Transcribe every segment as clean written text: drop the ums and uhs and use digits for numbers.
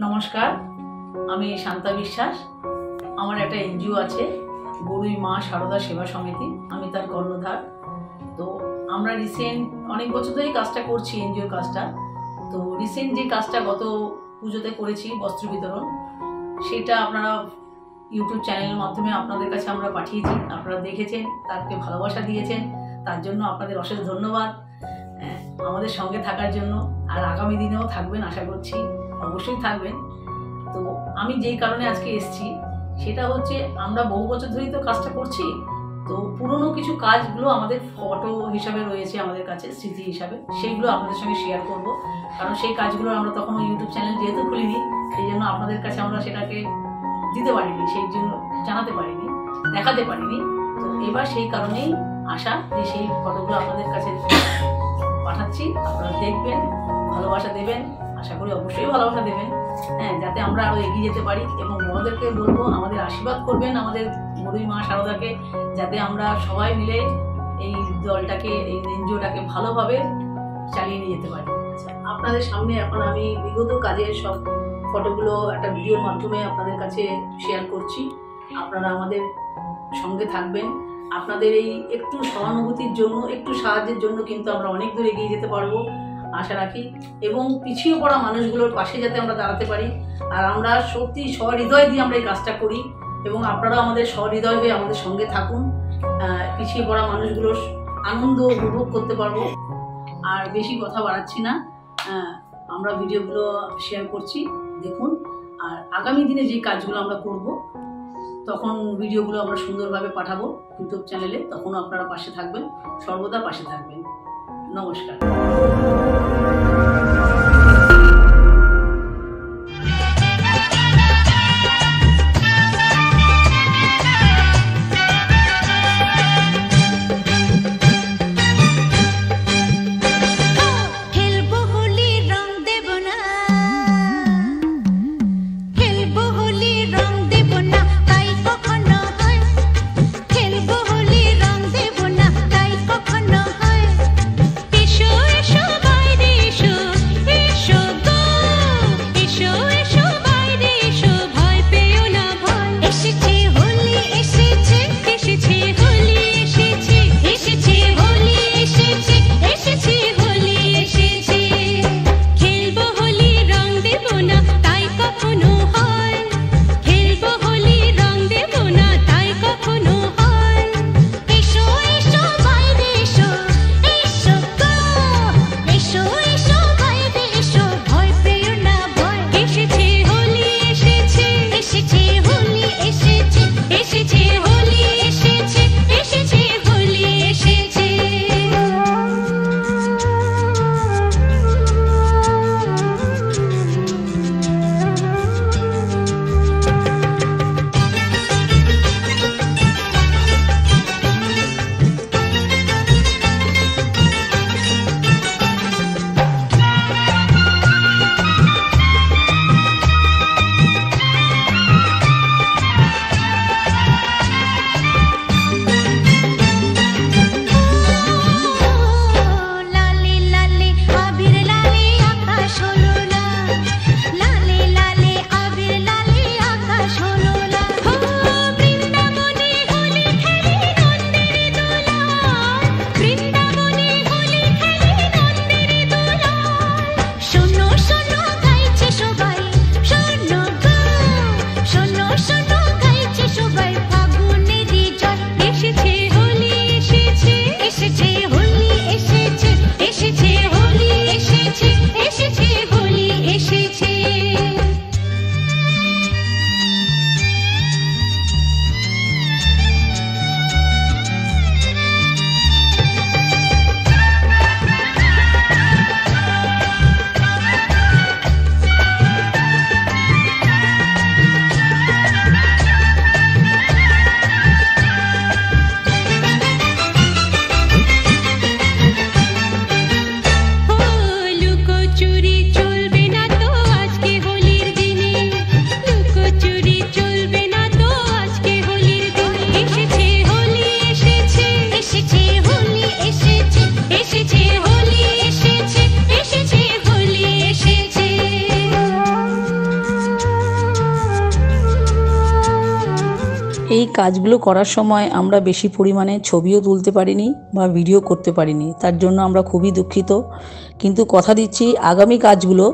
নমস্কার, আমি শান্তা বিশ্বাস। আমার একটা এনজিও আছে, গরুই মা সারদা সেবা সমিতি। আমি তার কর্ণধার। তো আমরা রিসেন্ট অনেক বছর ধরেই কাজটা করছি, এনজিওর কাজটা। তো রিসেন্ট যে কাজটা গত পুজোতে করেছি, বস্ত্র বিতরণ, সেটা আপনারা ইউটিউব চ্যানেলের মাধ্যমে আপনাদের কাছে আমরা পাঠিয়েছি। আপনারা দেখেছেন, তাকে ভালোবাসা দিয়েছেন, তার জন্য আপনাদের অশেষ ধন্যবাদ আমাদের সঙ্গে থাকার জন্য। আর আগামী দিনেও থাকবেন আশা করছি, অবশ্যই থাকবেন। তো আমি যেই কারণে আজকে এসেছি সেটা হচ্ছে, আমরা বহু বছর ধরেই তো কাজটা করছি। তো পুরনো কিছু কাজগুলো আমাদের ফটো হিসাবে রয়েছে আমাদের কাছে, স্মৃতি হিসাবে, সেইগুলো আপনাদের সঙ্গে শেয়ার করব। কারণ সেই কাজগুলো আমরা তখন ইউটিউব চ্যানেল যেহেতু খুলিনি, সেই জন্য আপনাদের কাছে আমরা সেটাকে দিতে পারিনি, সেই জন্য জানাতে পারিনি, দেখাতে পারিনি। তো এবার সেই কারণেই আশা যে সেই ফটোগুলো আপনাদের কাছে পাঠাচ্ছি, আপনারা দেখবেন, ভালোবাসা দেবেন। আশা করি অবশ্যই ভালোবাসা দেবেন, যাতে আমরা আরও এগিয়ে যেতে পারি। এবং বড়দেরকে বলবো, আমাদের আশীর্বাদ করবেন আমাদের গরুই মা সারদাকে, যাতে আমরা সবাই মিলে এই দলটাকে, এই এনজিওটাকে ভালোভাবে চালিয়ে নিয়ে যেতে পারি। আপনাদের সামনে এখন আমি বিগত কাজের সব ফটোগুলো একটা ভিডিওর মাধ্যমে আপনাদের কাছে শেয়ার করছি। আপনারা আমাদের সঙ্গে থাকবেন। আপনাদের এই একটু সহানুভূতির জন্য, একটু সাহায্যের জন্য কিন্তু আমরা অনেক দূর এগিয়ে যেতে পারবো আশা রাখি। এবং পিছিয়ে পড়া মানুষগুলোর পাশে যাতে আমরা দাঁড়াতে পারি। আর আমরা সত্যি সহৃদয় দিয়ে আমরা এই কাজটা করি, এবং আপনারা আমাদের সহৃদয় হয়ে আমাদের সঙ্গে থাকুন। পিছিয়ে পড়া মানুষগুলোর আনন্দ উপভোগ করতে পারবো। আর বেশি কথা বাড়াচ্ছি না, আমরা ভিডিওগুলো শেয়ার করছি, দেখুন। আর আগামী দিনে যে কাজগুলো আমরা করব, তখন ভিডিওগুলো আমরা সুন্দরভাবে পাঠাবো ইউটিউব চ্যানেলে। তখনও আপনারা পাশে থাকবেন, সর্বদা পাশে থাকবেন। নমস্কার। এসো এসো এই কাজগুলো করার সময় আমরা বেশি পরিমাণে ছবিও তুলতে পারিনি বা ভিডিও করতে পারিনি, তার জন্য আমরা খুবই দুঃখিত। কিন্তু কথা দিচ্ছি আগামী কাজগুলো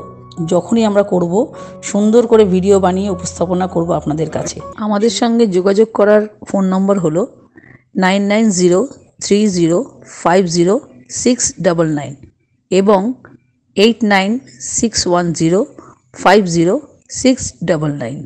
যখনই আমরা করব সুন্দর করে ভিডিও বানিয়ে উপস্থাপনা করব আপনাদের কাছে। আমাদের সঙ্গে যোগাযোগ করার ফোন নম্বর হলো 9903050699 এবং 8961050699।